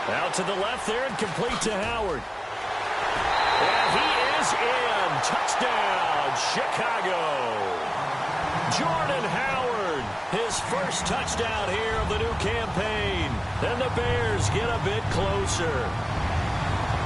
Out to the left there and complete to Howard. And he is in. Touchdown, Chicago. Jordan Howard, his first touchdown here of the new campaign. And the Bears get a bit closer.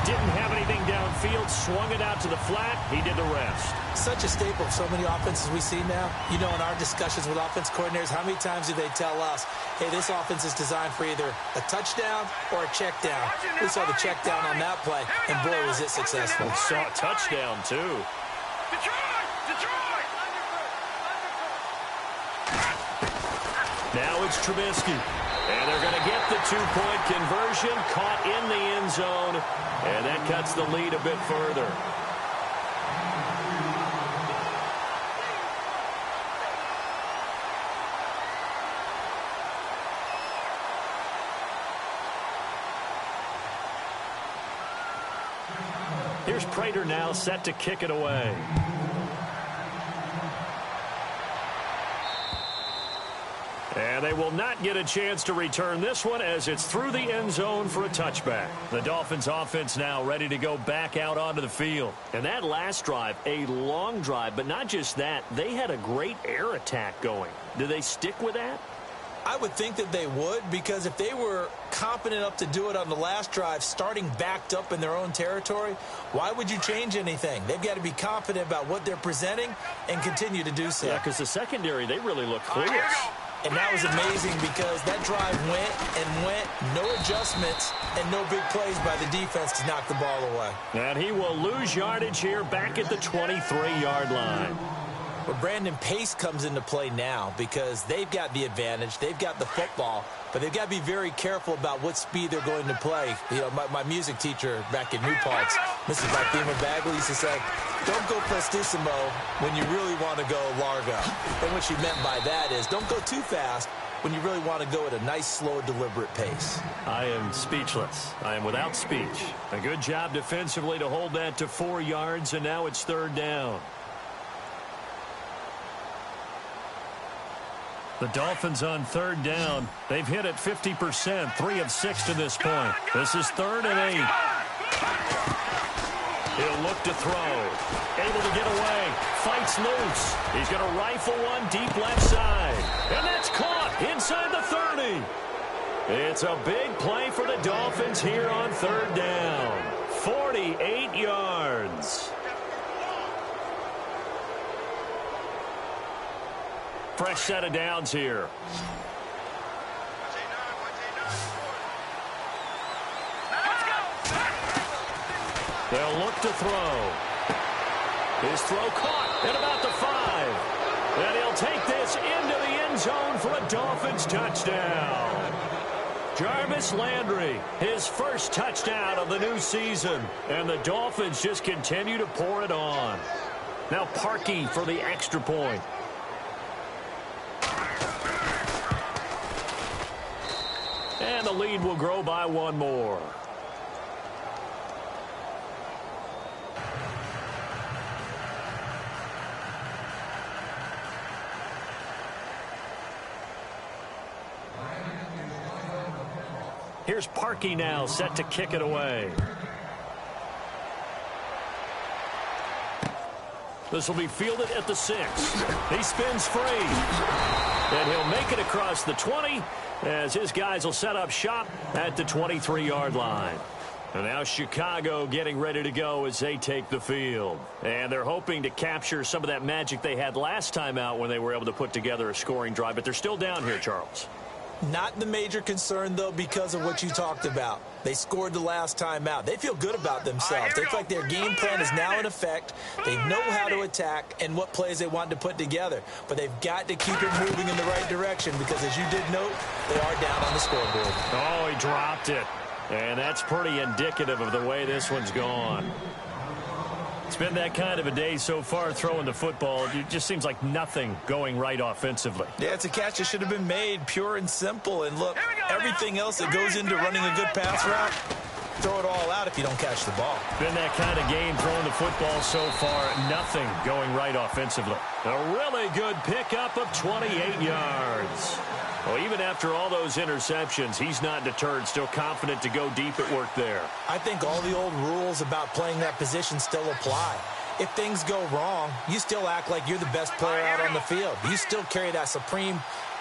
Didn't have anything downfield, swung it out to the flat. He did the rest.
Such a staple of so many offenses we see now. You know, in our discussions with offense coordinators, how many times do they tell us, hey, this offense is designed for either a touchdown or a check down. We saw the check down on that play, and boy, was it successful.
We saw a touchdown, too.
Detroit!
Now it's Trubisky. And they're going to get the 2-point conversion, caught in the end zone, and that cuts the lead a bit further. Here's Prater now set to kick it away. And they will not get a chance to return this one as it's through the end zone for a touchback. The Dolphins offense now ready to go back out onto the field. And that last drive, a long drive, but not just that, they had a great air attack going. Do they stick with that?
I would think that they would, because if they were competent enough to do it on the last drive, starting backed up in their own territory, why would you change anything? They've got to be confident about what they're presenting and continue to do so.
Yeah, because the secondary, they really look clueless.
And that was amazing because that drive went and went, no adjustments, and no big plays by the defense to knock the ball away.
And he will lose yardage here back at the 23-yard line.
But Brandon, pace comes into play now because they've got the advantage. They've got the football, but they've got to be very careful about what speed they're going to play. You know, my music teacher back in New Parts, Mrs. Bifema Bagley, used to say, don't go prestissimo when you really want to go largo. And what she meant by that is don't go too fast when you really want to go at a nice, slow, deliberate pace.
I am speechless. I am without speech. A good job defensively to hold that to 4 yards, and now it's 3rd down. The Dolphins on 3rd down. They've hit it 50%, 3 of 6 to this point. This is 3rd and 8. He'll look to throw. Able to get away. Fights loose. He's going to rifle one deep left side. And that's caught inside the 30. It's a big play for the Dolphins here on 3rd down. 48 yards. Fresh set of downs here. They'll look to throw. His throw caught at about the 5. And he'll take this into the end zone for a Dolphins touchdown. Jarvis Landry, his first touchdown of the new season. And the Dolphins just continue to pour it on. Now Parkey for the extra point. And the lead will grow by 1 more. Here's Parkey now, set to kick it away. This will be fielded at the 6. He spins free. And he'll make it across the 20 as his guys will set up shop at the 23-yard line. And now Chicago getting ready to go as they take the field. And they're hoping to capture some of that magic they had last time out when they were able to put together a scoring drive. But they're still down here, Charles.
Not the major concern, though, because of what you talked about. They scored the last time out. They feel good about themselves. They feel like their game plan is now in effect. They know how to attack and what plays they want to put together. But they've got to keep it moving in the right direction because, as you did note, they are down on the scoreboard.
Oh, he dropped it. And that's pretty indicative of the way this one's gone. It's been that kind of a day so far throwing the football. It just seems like nothing going right offensively.
Yeah, it's a catch that should have been made, pure and simple. And look, everything else that goes into running a good pass route, throw it all out if you don't catch the ball.
Been that kind of game throwing the football so far. Nothing going right offensively. A really good pickup of 28 yards. Well, even after all those interceptions, he's not deterred, still confident to go deep at work there.
I think all the old rules about playing that position still apply. If things go wrong, you still act like you're the best player out on the field. You still carry that supreme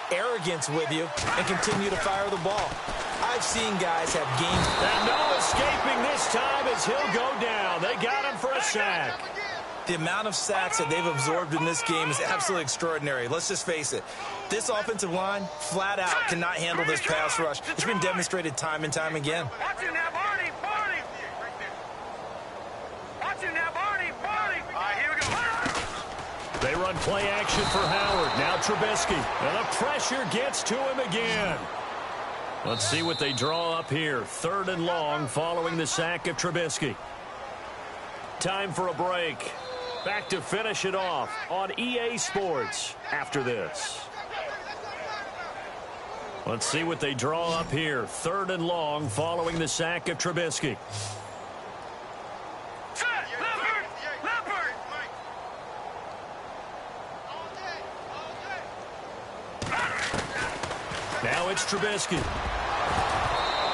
arrogance with you and continue to fire the ball. I've seen guys have games.
And no escaping this time as he'll go down. They got him for a sack.
The amount of sacks that they've absorbed in this game is absolutely extraordinary. Let's just face it. This offensive line, flat out, cannot handle this pass rush. It's been demonstrated time and time again.
Watch it now, Barney. Barney. Watch it now, Barney. Barney. All right, here we go.
They run play action for Howard. Now Trubisky. And the pressure gets to him again. Let's see what they draw up here. 3rd and long following the sack of Trubisky. Time for a break. Back to finish it off on EA Sports after this. Let's see what they draw up here. 3rd and long following the sack of Trubisky. Now it's Trubisky.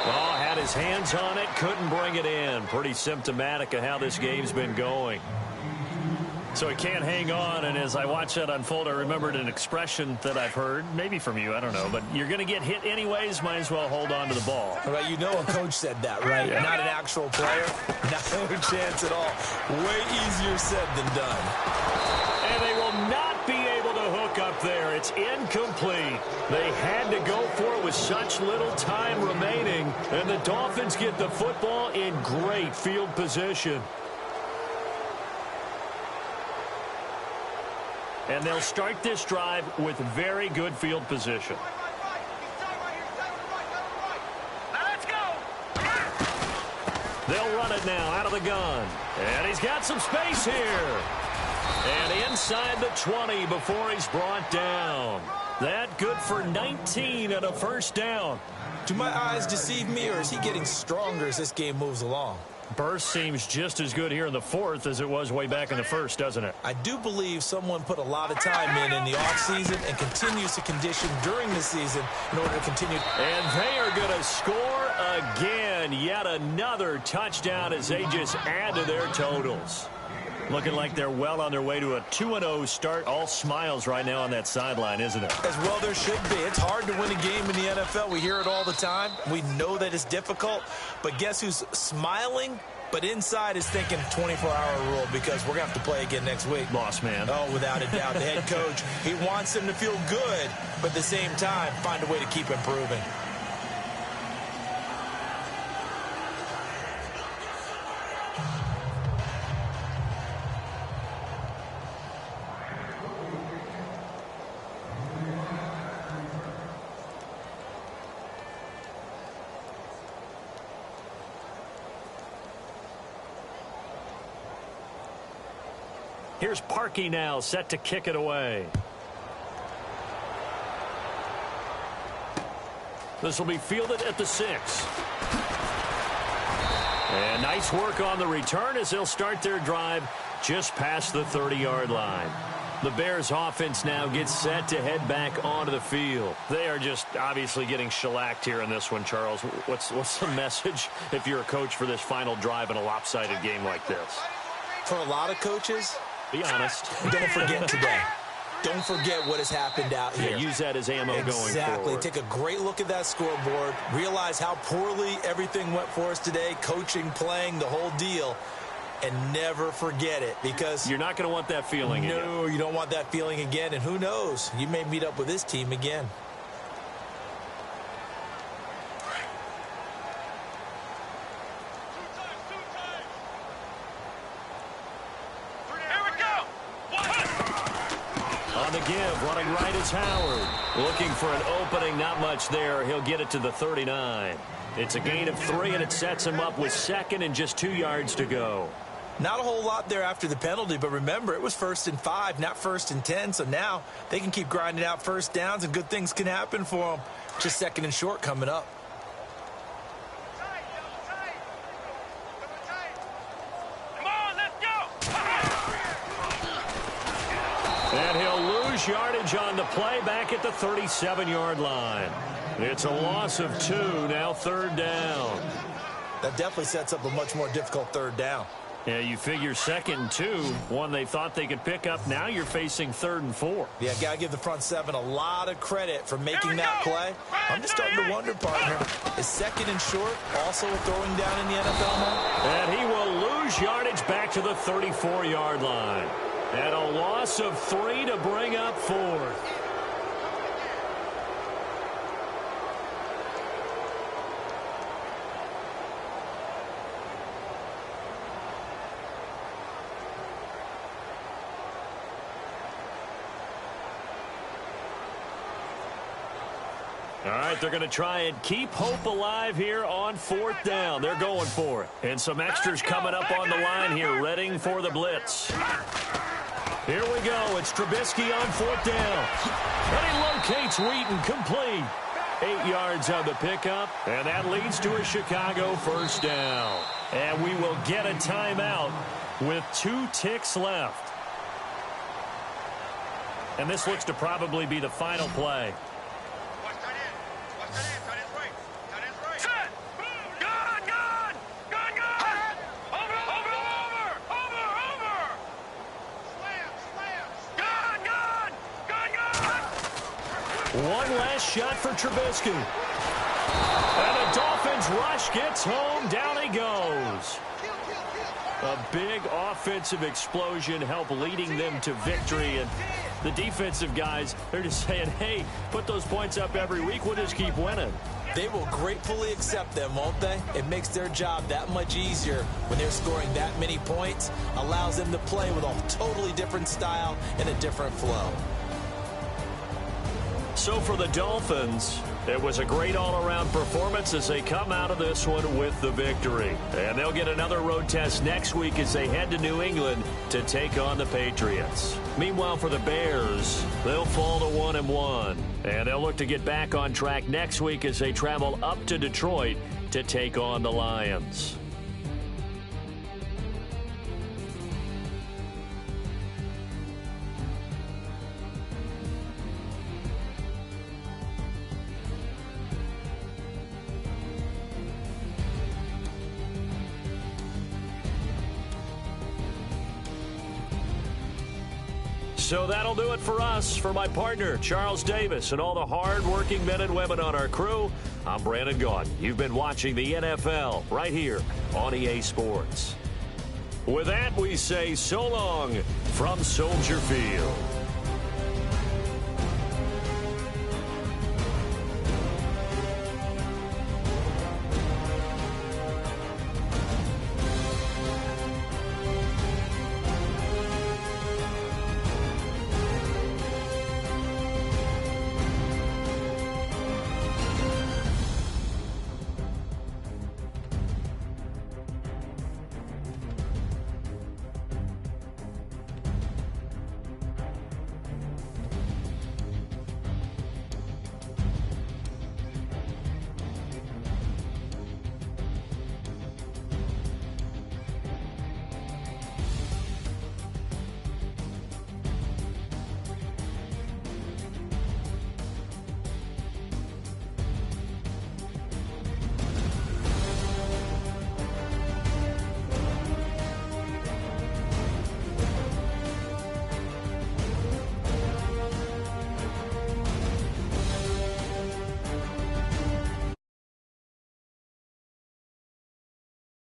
Oh, had his hands on it, couldn't bring it in. Pretty symptomatic of how this game's been going. So he can't hang on, and as I watch that unfold, I remembered an expression that I've heard, maybe from you, I don't know, but you're going to get hit anyways, might as well hold on to the ball.
All right, you know a coach said that, right?
Yeah.
Not an actual player. No chance at all. Way easier said than done.
And they will not be able to hook up there. It's incomplete. They had to go for it with such little time remaining, and the Dolphins get the football in great field position. And they'll start this drive with very good field position.
Now let's go.
They'll run it now out of the gun. And he's got some space here. And inside the 20 before he's brought down. That good for 19 and a first down.
Do my eyes deceive me, or is he getting stronger as this game moves along?
Burst seems just as good here in the 4th as it was way back in the 1st, doesn't it?
I do believe someone put a lot of time in the offseason and continues to condition during the season in order to continue.
And they are going to score again. Yet another touchdown as they just add to their totals. Looking like they're well on their way to a 2-0 start. All smiles right now on that sideline, isn't it?
As well there should be. It's hard to win a game in the NFL. We hear it all the time. We know that it's difficult. But guess who's smiling? But inside is thinking 24-hour rule because we're going to have to play again next week.
Boss man.
Oh, without a doubt. The head coach, he wants them to feel good, but at the same time, find a way to keep improving.
Here's Parkey now, set to kick it away. This will be fielded at the 6. And nice work on the return as they'll start their drive just past the 30-yard line. The Bears offense now gets set to head back onto the field. They are just obviously getting shellacked here in this one, Charles. What's the message if you're a coach for this final drive in a lopsided game like this?
For a lot of coaches,
be honest.
Don't forget today. Don't forget what has happened out here.
Use that as ammo going forward.
Exactly. Take a great look at that scoreboard. Realize how poorly everything went for us today. Coaching, playing, the whole deal. And never forget it, because
you're not going to want that feeling again.
No, you don't want that feeling again. And who knows? You may meet up with this team again.
Here we go.
On the give, running right is Howard. Looking for an opening, not much there. He'll get it to the 39. It's a gain of 3, and it sets him up with second and just 2 yards to go.
Not a whole lot there after the penalty, but remember, it was 1st and 5, not 1st and 10, so now they can keep grinding out first downs, and good things can happen for them. Just 2nd and short coming up.
Come on, let's go.
And he'll lose yardage on the play back at the 37-yard line. It's a loss of 2, now 3rd down.
That definitely sets up a much more difficult 3rd down.
Yeah, you figure 2nd and 2, one they thought they could pick up. Now you're facing 3rd and 4.
Yeah, got to give the front 7 a lot of credit for making that play. I'm just starting to wonder, partner, is 2nd and short also a throwing down in the NFL now?
And he will lose yardage back to the 34-yard line. And a loss of 3 to bring up 4th. All right, they're going to try and keep hope alive here on 4th down. They're going for it. And some extras coming up on the line here, readying for the blitz. Here we go. It's Trubisky on 4th down. And he locates Wheaton, complete. 8 yards on the pickup, and that leads to a Chicago 1st down. And we will get a timeout with 2 ticks left. And this looks to probably be the final play. One last shot for Trubisky. And the Dolphins rush gets home. Down he goes. A big offensive explosion helped leading them to victory. And the defensive guys, they're just saying, hey, put those points up every week. We'll just keep winning.
They will gratefully accept them, won't they? It makes their job that much easier when they're scoring that many points. Allows them to play with a totally different style and a different flow.
So for the Dolphins, it was a great all-around performance as they come out of this one with the victory. And they'll get another road test next week as they head to New England to take on the Patriots. Meanwhile, for the Bears, they'll fall to 1-1. And they'll look to get back on track next week as they travel up to Detroit to take on the Lions. So that'll do it for us. For my partner, Charles Davis, and all the hard-working men and women on our crew, I'm Brandon Gaudin. You've been watching the NFL right here on EA Sports. With that, we say so long from Soldier Field.